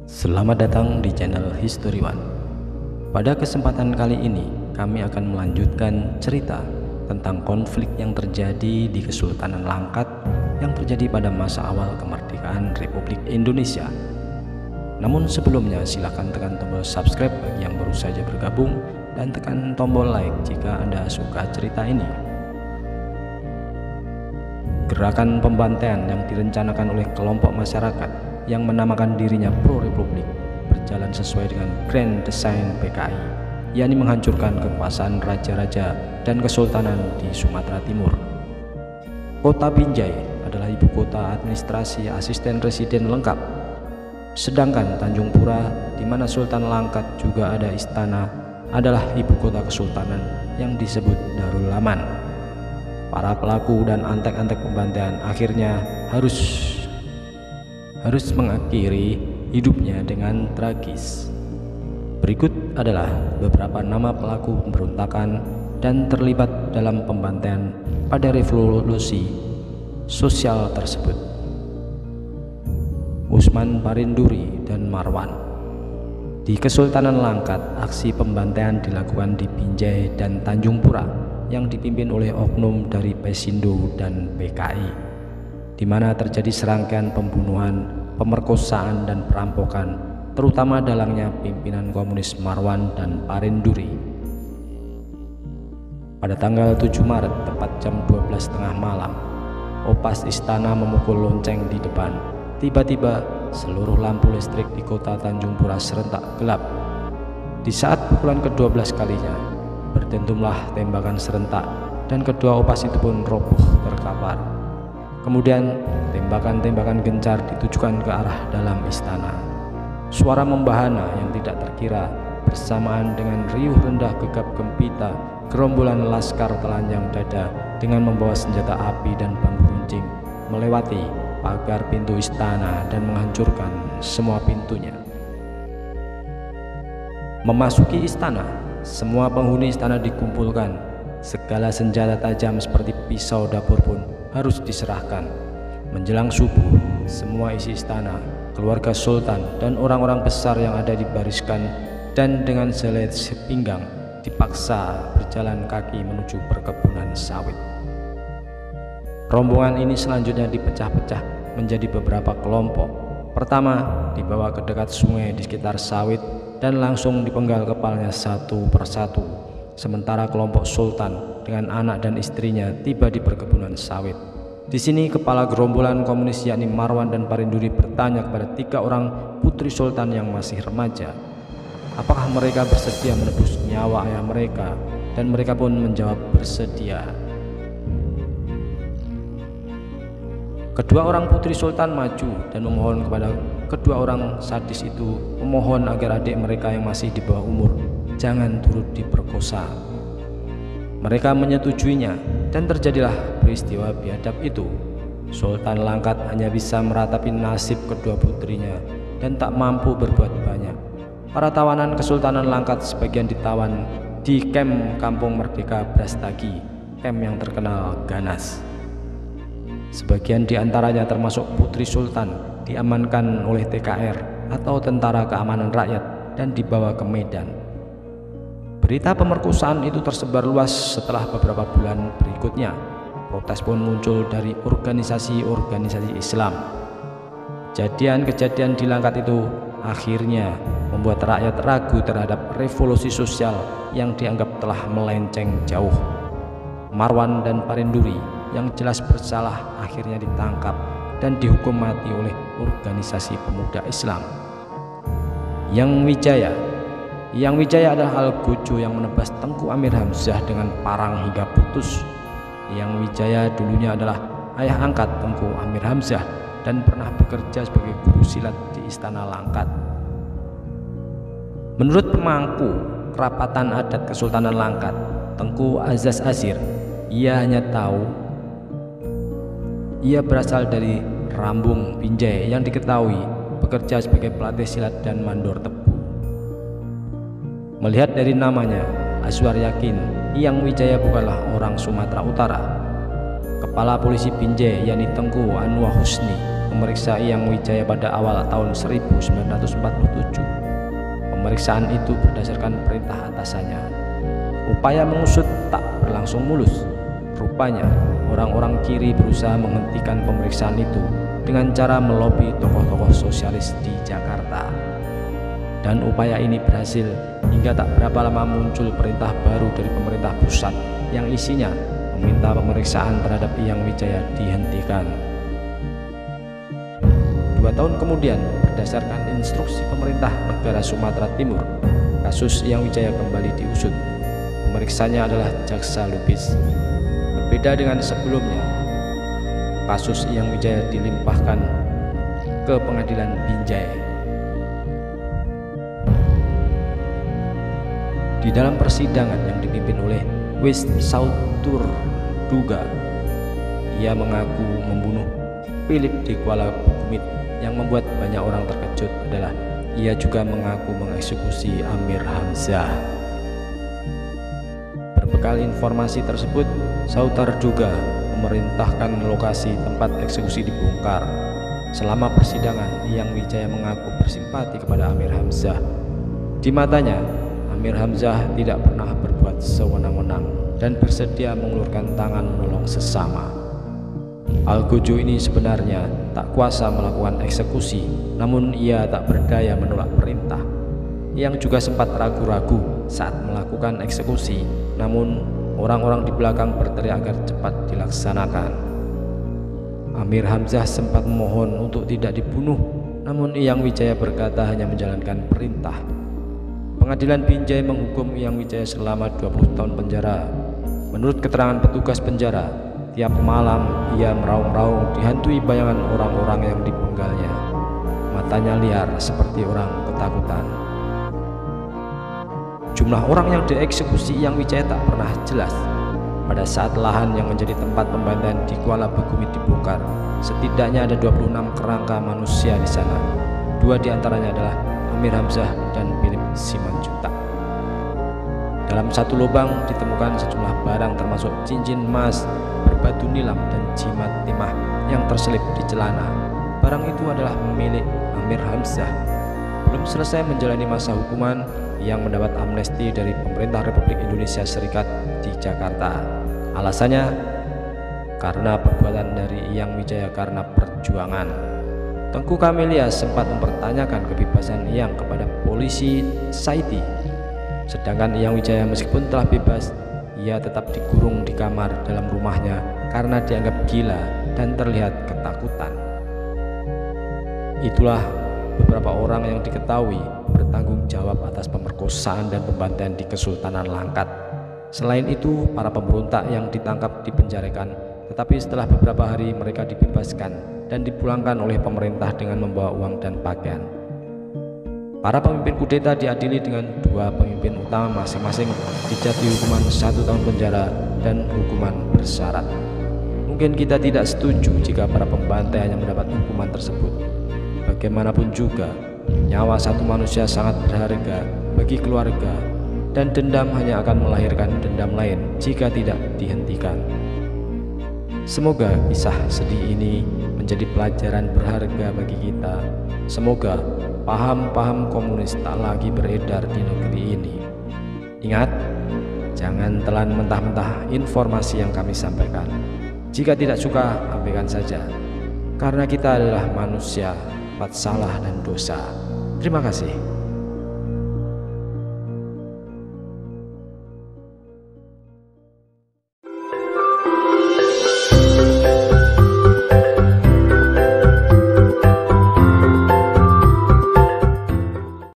Selamat datang di channel History One. Pada kesempatan kali ini, kami akan melanjutkan cerita tentang konflik yang terjadi di Kesultanan Langkat yang terjadi pada masa awal kemerdekaan Republik Indonesia. Namun sebelumnya, silakan tekan tombol subscribe bagi yang baru saja bergabung dan tekan tombol like jika Anda suka cerita ini. Gerakan pembantaian yang direncanakan oleh kelompok masyarakat yang menamakan dirinya pro-republik berjalan sesuai dengan Grand Design PKI, yakni menghancurkan kekuasaan raja-raja dan kesultanan di Sumatera Timur. Kota Binjai adalah ibu kota administrasi asisten residen lengkap, sedangkan Tanjung Pura, di mana Sultan Langkat juga ada istana, adalah ibu kota kesultanan yang disebut Darul Aman. Para pelaku dan antek-antek pembantaian akhirnya harus mengakhiri hidupnya dengan tragis. Berikut adalah beberapa nama pelaku pemberontakan dan terlibat dalam pembantaian pada revolusi sosial tersebut. Usman Parinduri dan Marwan. Di Kesultanan Langkat, aksi pembantaian dilakukan di Binjai dan Tanjung Pura yang dipimpin oleh oknum dari Pesindo dan PKI, di mana terjadi serangkaian pembunuhan, pemerkosaan dan perampokan, terutama dalangnya pimpinan komunis Marwan dan Parinduri. Pada tanggal 7 Maret tepat jam 12.30 malam, opas istana memukul lonceng di depan. Tiba-tiba seluruh lampu listrik di kota Tanjung Pura serentak gelap. Di saat pukulan ke-12 kalinya, berdentumlah tembakan serentak dan kedua opas itu pun roboh terkapar. Kemudian tembakan-tembakan gencar ditujukan ke arah dalam istana. Suara membahana yang tidak terkira bersamaan dengan riuh rendah gegap gempita gerombolan laskar telanjang dada dengan membawa senjata api dan bambu runcing melewati pagar pintu istana dan menghancurkan semua pintunya. Memasuki istana, semua penghuni istana dikumpulkan. Segala senjata tajam seperti pisau dapur pun harus diserahkan. Menjelang subuh, semua isi istana, keluarga sultan dan orang-orang besar yang ada dibariskan dan dengan selai sepinggang dipaksa berjalan kaki menuju perkebunan sawit. Rombongan ini selanjutnya dipecah-pecah menjadi beberapa kelompok. Pertama, dibawa ke dekat sungai di sekitar sawit dan langsung dipenggal kepalanya satu persatu. Sementara kelompok sultan dengan anak dan istrinya tiba di perkebunan sawit. Di sini kepala gerombolan komunis yakni Marwan dan Parinduri bertanya kepada 3 orang putri sultan yang masih remaja, apakah mereka bersedia menebus nyawa ayah mereka, dan mereka pun menjawab bersedia. Kedua orang putri sultan maju dan memohon kepada kedua orang sadis itu, memohon agar adik mereka yang masih di bawah umur jangan turut diperkosa. Mereka menyetujuinya dan terjadilah peristiwa biadab itu. Sultan Langkat hanya bisa meratapi nasib kedua putrinya dan tak mampu berbuat banyak. Para tawanan Kesultanan Langkat sebagian ditawan di kem Kampung Merdeka Brastagi, kem yang terkenal ganas. Sebagian diantaranya termasuk putri sultan diamankan oleh TKR atau Tentara Keamanan Rakyat dan dibawa ke Medan. Berita pemerkosaan itu tersebar luas setelah beberapa bulan berikutnya. Protes pun muncul dari organisasi-organisasi Islam. Kejadian-kejadian di Langkat itu akhirnya membuat rakyat ragu terhadap revolusi sosial yang dianggap telah melenceng jauh. Marwan dan Parinduri yang jelas bersalah akhirnya ditangkap dan dihukum mati oleh organisasi pemuda Islam. Yang Wijaya adalah Algojo yang menebas Tengku Amir Hamzah dengan parang hingga putus. Yang Wijaya dulunya adalah ayah angkat Tengku Amir Hamzah dan pernah bekerja sebagai guru silat di Istana Langkat. Menurut pemangku kerapatan adat Kesultanan Langkat, Tengku Azaz Azir, ia hanya tahu ia berasal dari Rambung Binjai yang diketahui bekerja sebagai pelatih silat dan mandor tebu. Melihat dari namanya, Azwar yakin Yang Wijaya bukanlah orang Sumatera Utara. Kepala polisi Binjai yakni Tengku Anwar Husni memeriksa Iyang Wijaya pada awal tahun 1947. Pemeriksaan itu berdasarkan perintah atasannya. Upaya mengusut tak berlangsung mulus. Rupanya orang-orang kiri berusaha menghentikan pemeriksaan itu dengan cara melobi tokoh-tokoh sosialis di Jakarta. Dan upaya ini berhasil hingga tak berapa lama muncul perintah baru dari pemerintah pusat yang isinya meminta pemeriksaan terhadap Iyang Wijaya dihentikan. 2 tahun kemudian, berdasarkan instruksi pemerintah negara Sumatera Timur, kasus Iyang Wijaya kembali diusut. Pemeriksanya adalah Jaksa Lubis. Berbeda dengan sebelumnya, kasus Iyang Wijaya dilimpahkan ke Pengadilan Binjai. Di dalam persidangan yang dipimpin oleh Wis Sautur Duga, ia mengaku membunuh Philip di Kuala Bugumit. Yang membuat banyak orang terkejut adalah ia juga mengaku mengeksekusi Amir Hamzah. Berbekal informasi tersebut, Sautar Duga memerintahkan lokasi tempat eksekusi dibongkar. Selama persidangan, Iyang Wijaya mengaku bersimpati kepada Amir Hamzah. Di matanya, Amir Hamzah tidak pernah berbuat sewenang-wenang dan bersedia mengulurkan tangan menolong sesama. Algojo ini sebenarnya tak kuasa melakukan eksekusi, namun ia tak berdaya menolak perintah. Yang juga sempat ragu-ragu saat melakukan eksekusi, namun orang-orang di belakang berteriak agar cepat dilaksanakan. Amir Hamzah sempat memohon untuk tidak dibunuh, namun Iyang Wijaya berkata hanya menjalankan perintah. Pengadilan Binjai menghukum Iyang Wijaya selama 20 tahun penjara. Menurut keterangan petugas penjara, tiap malam ia meraung-raung dihantui bayangan orang-orang yang dipenggalnya. Matanya liar seperti orang ketakutan. Jumlah orang yang dieksekusi Iyang Wijaya tak pernah jelas. Pada saat lahan yang menjadi tempat pembantaian di Kuala Bugumit dibongkar, setidaknya ada 26 kerangka manusia di sana. 2 diantaranya adalah Amir Hamzah dan Philip Simanjuntak. Dalam satu lubang ditemukan sejumlah barang termasuk cincin emas berbatu nilam dan jimat timah yang terselip di celana. Barang itu adalah milik Amir Hamzah. Belum selesai menjalani masa hukuman, yang mendapat amnesti dari pemerintah Republik Indonesia Serikat di Jakarta. Alasannya karena perbuatan dari Iyang Wijaya karena perjuangan. Tengku Kamelia sempat mempertanyakan kebebasan Iyang kepada polisi Saiti. Sedangkan Iyang Wijaya meskipun telah bebas, ia tetap dikurung di kamar dalam rumahnya karena dianggap gila dan terlihat ketakutan. Itulah beberapa orang yang diketahui bertanggung jawab atas pemerkosaan dan pembantaian di Kesultanan Langkat. Selain itu, para pemberontak yang ditangkap dipenjarakan, tetapi setelah beberapa hari mereka dibebaskan dan dipulangkan oleh pemerintah dengan membawa uang dan pakaian. Para pemimpin kudeta diadili dengan 2 pemimpin utama masing-masing dijatuhi hukuman 1 tahun penjara dan hukuman bersyarat. Mungkin kita tidak setuju jika para pembantai hanya mendapat hukuman tersebut. Bagaimanapun juga, nyawa satu manusia sangat berharga bagi keluarga, dan dendam hanya akan melahirkan dendam lain jika tidak dihentikan. Semoga kisah sedih ini menjadi pelajaran berharga bagi kita. Semoga paham-paham komunis tak lagi beredar di negeri ini. Ingat, jangan telan mentah-mentah informasi yang kami sampaikan. Jika tidak suka, abaikan saja. Karena kita adalah manusia, buat salah dan dosa. Terima kasih.